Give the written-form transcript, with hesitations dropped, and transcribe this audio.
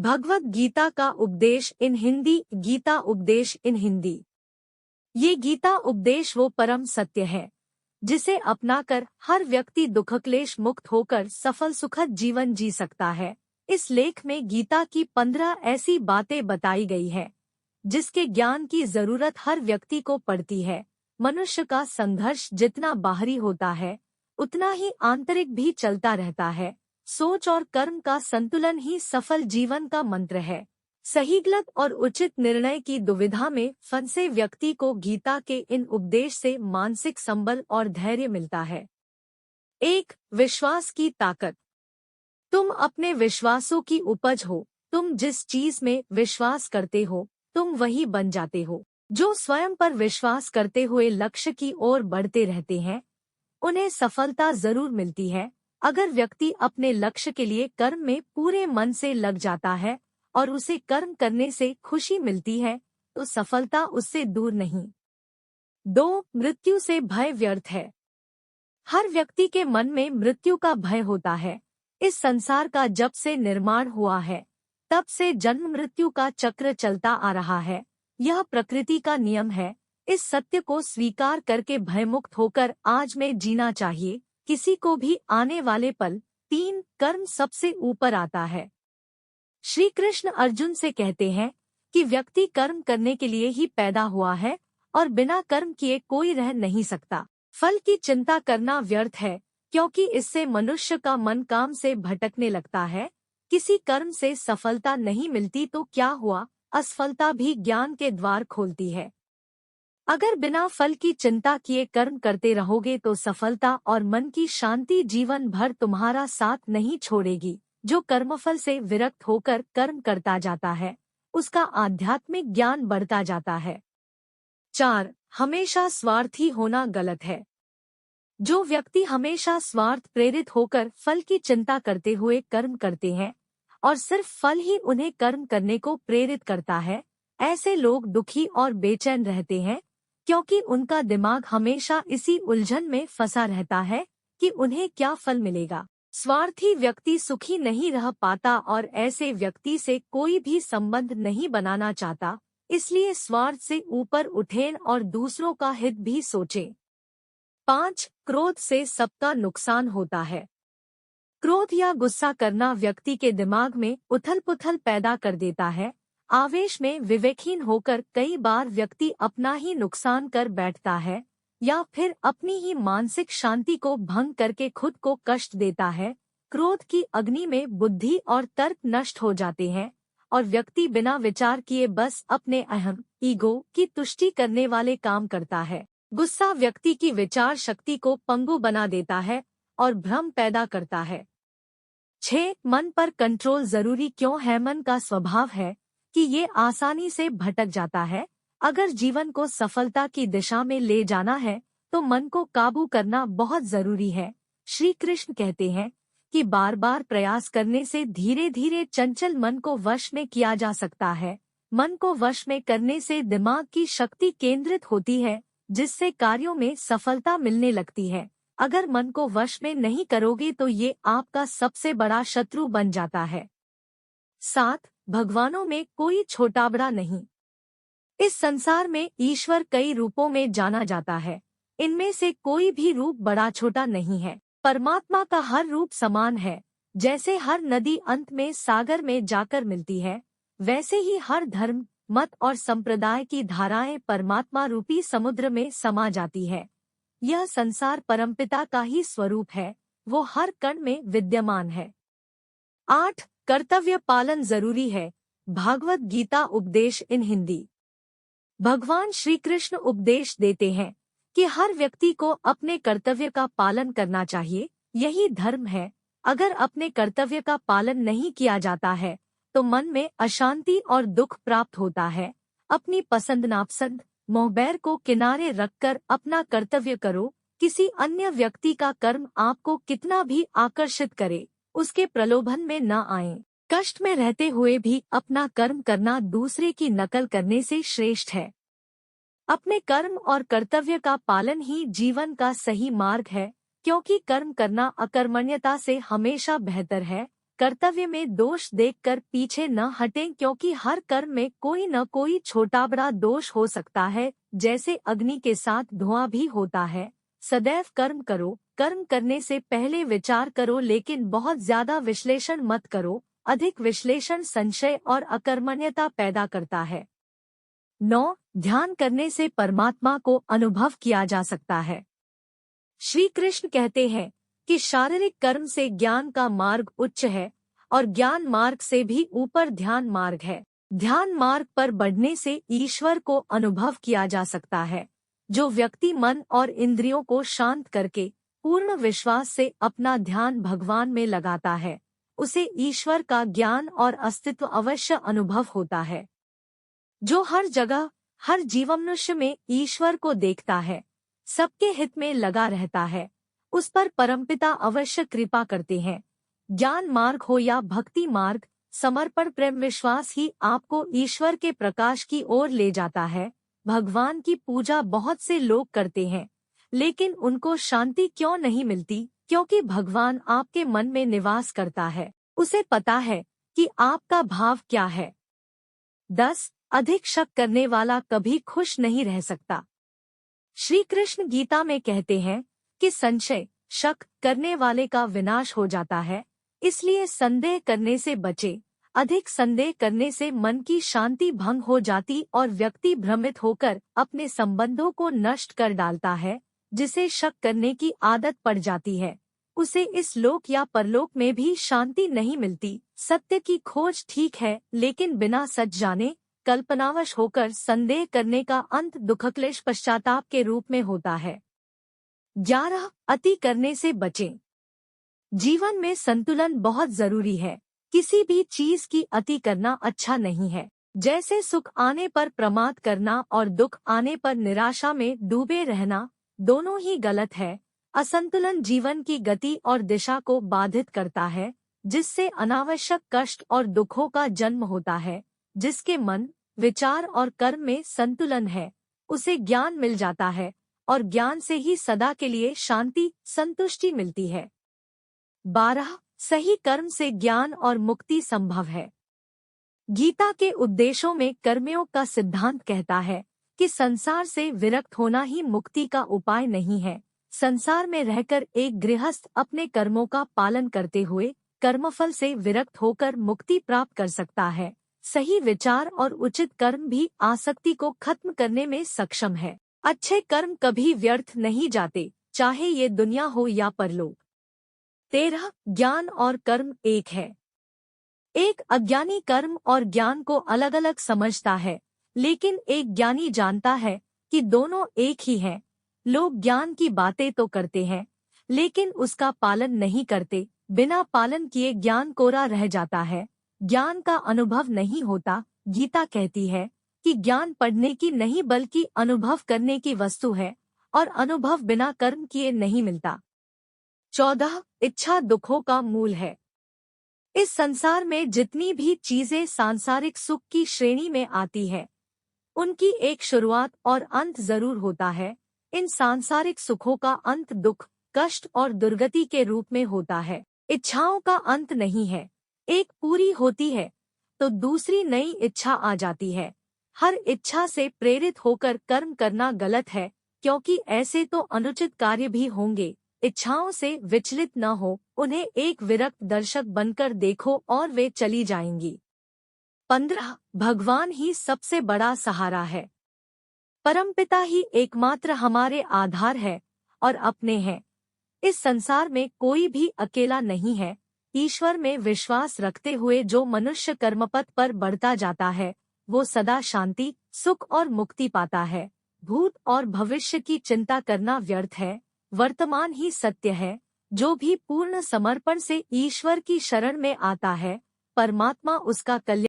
भगवत गीता का उपदेश इन हिंदी। गीता उपदेश इन हिंदी। ये गीता उपदेश वो परम सत्य है जिसे अपनाकर हर व्यक्ति दुखक्लेश मुक्त होकर सफल सुखद जीवन जी सकता है। इस लेख में गीता की 15 ऐसी बातें बताई गई है जिसके ज्ञान की जरूरत हर व्यक्ति को पड़ती है। मनुष्य का संघर्ष जितना बाहरी होता है उतना ही आंतरिक भी चलता रहता है। सोच और कर्म का संतुलन ही सफल जीवन का मंत्र है। सही गलत और उचित निर्णय की दुविधा में फंसे व्यक्ति को गीता के इन उपदेश से मानसिक संबल और धैर्य मिलता है। 1. विश्वास की ताकत। तुम अपने विश्वासों की उपज हो। तुम जिस चीज में विश्वास करते हो तुम वही बन जाते हो। जो स्वयं पर विश्वास करते हुए लक्ष्य की ओर बढ़ते रहते हैं उन्हें सफलता जरूर मिलती है। अगर व्यक्ति अपने लक्ष्य के लिए कर्म में पूरे मन से लग जाता है और उसे कर्म करने से खुशी मिलती है तो सफलता उससे दूर नहीं। 2. मृत्यु से भय व्यर्थ है। हर व्यक्ति के मन में मृत्यु का भय होता है। इस संसार का जब से निर्माण हुआ है तब से जन्म मृत्यु का चक्र चलता आ रहा है। यह प्रकृति का नियम है। इस सत्य को स्वीकार करके भयमुक्त होकर आज में जीना चाहिए। किसी को भी आने वाले पल। 3. कर्म सबसे ऊपर आता है। श्री कृष्ण अर्जुन से कहते हैं कि व्यक्ति कर्म करने के लिए ही पैदा हुआ है और बिना कर्म किए कोई रह नहीं सकता। फल की चिंता करना व्यर्थ है क्योंकि इससे मनुष्य का मन काम से भटकने लगता है। किसी कर्म से सफलता नहीं मिलती तो क्या हुआ, असफलता भी ज्ञान के द्वार खोलती है। अगर बिना फल की चिंता किए कर्म करते रहोगे तो सफलता और मन की शांति जीवन भर तुम्हारा साथ नहीं छोड़ेगी। जो कर्मफल से विरक्त होकर कर्म करता जाता है उसका आध्यात्मिक ज्ञान बढ़ता जाता है। 4. हमेशा स्वार्थी होना गलत है। जो व्यक्ति हमेशा स्वार्थ प्रेरित होकर फल की चिंता करते हुए कर्म करते हैं और सिर्फ फल ही उन्हें कर्म करने को प्रेरित करता है, ऐसे लोग दुखी और बेचैन रहते हैं क्योंकि उनका दिमाग हमेशा इसी उलझन में फंसा रहता है कि उन्हें क्या फल मिलेगा। स्वार्थी व्यक्ति सुखी नहीं रह पाता और ऐसे व्यक्ति से कोई भी संबंध नहीं बनाना चाहता। इसलिए स्वार्थ से ऊपर उठें और दूसरों का हित भी सोचें। 5. क्रोध से सबका नुकसान होता है। क्रोध या गुस्सा करना व्यक्ति के दिमाग में उथल-पुथल पैदा कर देता है। आवेश में विवेकहीन होकर कई बार व्यक्ति अपना ही नुकसान कर बैठता है या फिर अपनी ही मानसिक शांति को भंग करके खुद को कष्ट देता है। क्रोध की अग्नि में बुद्धि और तर्क नष्ट हो जाते हैं और व्यक्ति बिना विचार किए बस अपने अहम ईगो की तुष्टि करने वाले काम करता है। गुस्सा व्यक्ति की विचार शक्ति को पंगु बना देता है और भ्रम पैदा करता है। 6. मन पर कंट्रोल जरूरी क्यों है। मन का स्वभाव है कि ये आसानी से भटक जाता है। अगर जीवन को सफलता की दिशा में ले जाना है तो मन को काबू करना बहुत जरूरी है। श्री कृष्ण कहते हैं कि बार बार प्रयास करने से धीरे धीरे चंचल मन को वश में किया जा सकता है। मन को वश में करने से दिमाग की शक्ति केंद्रित होती है जिससे कार्यों में सफलता मिलने लगती है। अगर मन को वश में नहीं करोगे तो ये आपका सबसे बड़ा शत्रु बन जाता है। 7. भगवानों में कोई छोटा बड़ा नहीं। इस संसार में ईश्वर कई रूपों में जाना जाता है। इनमें से कोई भी रूप बड़ा छोटा नहीं है। परमात्मा का हर रूप समान है। जैसे हर नदी अंत में सागर में जाकर मिलती है वैसे ही हर धर्म मत और संप्रदाय की धाराएं परमात्मा रूपी समुद्र में समा जाती है। यह संसार परमपिता का ही स्वरूप है। वो हर कण में विद्यमान है। 8. कर्तव्य पालन जरूरी है। भागवत गीता उपदेश इन हिंदी। भगवान श्री कृष्ण उपदेश देते हैं कि हर व्यक्ति को अपने कर्तव्य का पालन करना चाहिए। यही धर्म है। अगर अपने कर्तव्य का पालन नहीं किया जाता है तो मन में अशांति और दुख प्राप्त होता है। अपनी पसंद नापसंद मोहबैर को किनारे रखकर अपना कर्तव्य करो। किसी अन्य व्यक्ति का कर्म आपको कितना भी आकर्षित करे उसके प्रलोभन में न आए। कष्ट में रहते हुए भी अपना कर्म करना दूसरे की नकल करने से श्रेष्ठ है। अपने कर्म और कर्तव्य का पालन ही जीवन का सही मार्ग है क्योंकि कर्म करना अकर्मण्यता से हमेशा बेहतर है। कर्तव्य में दोष देखकर पीछे न हटें, क्योंकि हर कर्म में कोई न कोई छोटा बड़ा दोष हो सकता है, जैसे अग्नि के साथ धुआं भी होता है। सदैव कर्म करो, कर्म करने से पहले विचार करो, लेकिन बहुत ज्यादा विश्लेषण मत करो। अधिक विश्लेषण संशय और अकर्मण्यता पैदा करता है। 9. ध्यान करने से परमात्मा को अनुभव किया जा सकता है। श्री कृष्ण कहते हैं कि शारीरिक कर्म से ज्ञान का मार्ग उच्च है और ज्ञान मार्ग से भी ऊपर ध्यान मार्ग है। ध्यान मार्ग पर बढ़ने से ईश्वर को अनुभव किया जा सकता है। जो व्यक्ति मन और इंद्रियों को शांत करके पूर्ण विश्वास से अपना ध्यान भगवान में लगाता है, उसे ईश्वर का ज्ञान और अस्तित्व अवश्य अनुभव होता है। जो हर जगह हर जीवमनुष्य में ईश्वर को देखता है, सबके हित में लगा रहता है, उस पर परमपिता अवश्य कृपा करते हैं। ज्ञान मार्ग हो या भक्ति मार्ग, समर्पण प्रेम विश्वास ही आपको ईश्वर के प्रकाश की ओर ले जाता है। भगवान की पूजा बहुत से लोग करते हैं, लेकिन उनको शांति क्यों नहीं मिलती? क्योंकि भगवान आपके मन में निवास करता है, उसे पता है कि आपका भाव क्या है। 10. अधिक शक करने वाला कभी खुश नहीं रह सकता। श्री कृष्ण गीता में कहते हैं कि संशय शक करने वाले का विनाश हो जाता है, इसलिए संदेह करने से बचे। अधिक संदेह करने से मन की शांति भंग हो जाती और व्यक्ति भ्रमित होकर अपने संबंधों को नष्ट कर डालता है। जिसे शक करने की आदत पड़ जाती है, उसे इस लोक या परलोक में भी शांति नहीं मिलती। सत्य की खोज ठीक है, लेकिन बिना सच जाने कल्पनावश होकर संदेह करने का अंत दुखक्लेश पश्चाताप के रूप में होता है। 11. अति करने से बचें। जीवन में संतुलन बहुत जरूरी है। किसी भी चीज की अति करना अच्छा नहीं है। जैसे सुख आने पर प्रमाद करना और दुख आने पर निराशा में डूबे रहना, दोनों ही गलत है। असंतुलन जीवन की गति और दिशा को बाधित करता है, जिससे अनावश्यक कष्ट और दुखों का जन्म होता है। जिसके मन, विचार और कर्म में संतुलन है, उसे ज्ञान मिल जाता है और ज्ञान से ही सदा के लिए शांति संतुष्टि मिलती है। 12. सही कर्म से ज्ञान और मुक्ति संभव है। गीता के उपदेशों में कर्मयोग का सिद्धांत कहता है कि संसार से विरक्त होना ही मुक्ति का उपाय नहीं है। संसार में रहकर एक गृहस्थ अपने कर्मों का पालन करते हुए कर्मफल से विरक्त होकर मुक्ति प्राप्त कर सकता है। सही विचार और उचित कर्म भी आसक्ति को खत्म करने में सक्षम है। अच्छे कर्म कभी व्यर्थ नहीं जाते, चाहे ये दुनिया हो या परलोक। 13. ज्ञान और कर्म एक है। एक अज्ञानी कर्म और ज्ञान को अलग अलग समझता है, लेकिन एक ज्ञानी जानता है कि दोनों एक ही हैं। लोग ज्ञान की बातें तो करते हैं, लेकिन उसका पालन नहीं करते। बिना पालन किए ज्ञान कोरा रह जाता है, ज्ञान का अनुभव नहीं होता। गीता कहती है कि ज्ञान पढ़ने की नहीं बल्कि अनुभव करने की वस्तु है, और अनुभव बिना कर्म किए नहीं मिलता। 14. इच्छा दुखों का मूल है। इस संसार में जितनी भी चीजें सांसारिक सुख की श्रेणी में आती है, उनकी एक शुरुआत और अंत जरूर होता है। इन सांसारिक सुखों का अंत दुख, कष्ट और दुर्गति के रूप में होता है। इच्छाओं का अंत नहीं है। एक पूरी होती है तो दूसरी नई इच्छा आ जाती है। हर इच्छा से प्रेरित होकर कर्म करना गलत है, क्योंकि ऐसे तो अनुचित कार्य भी होंगे। इच्छाओं से विचलित न हो, उन्हें एक विरक्त दर्शक बनकर देखो और वे चली जाएंगी। 15. भगवान ही सबसे बड़ा सहारा है। परमपिता ही एकमात्र हमारे आधार है और अपने हैं। इस संसार में कोई भी अकेला नहीं है। ईश्वर में विश्वास रखते हुए जो मनुष्य कर्मपथ पर बढ़ता जाता है, वो सदा शांति, सुख और मुक्ति पाता है। भूत और भविष्य की चिंता करना व्यर्थ है। वर्तमान ही सत्य है। जो भी पूर्ण समर्पण से ईश्वर की शरण में आता है, परमात्मा उसका कल्याण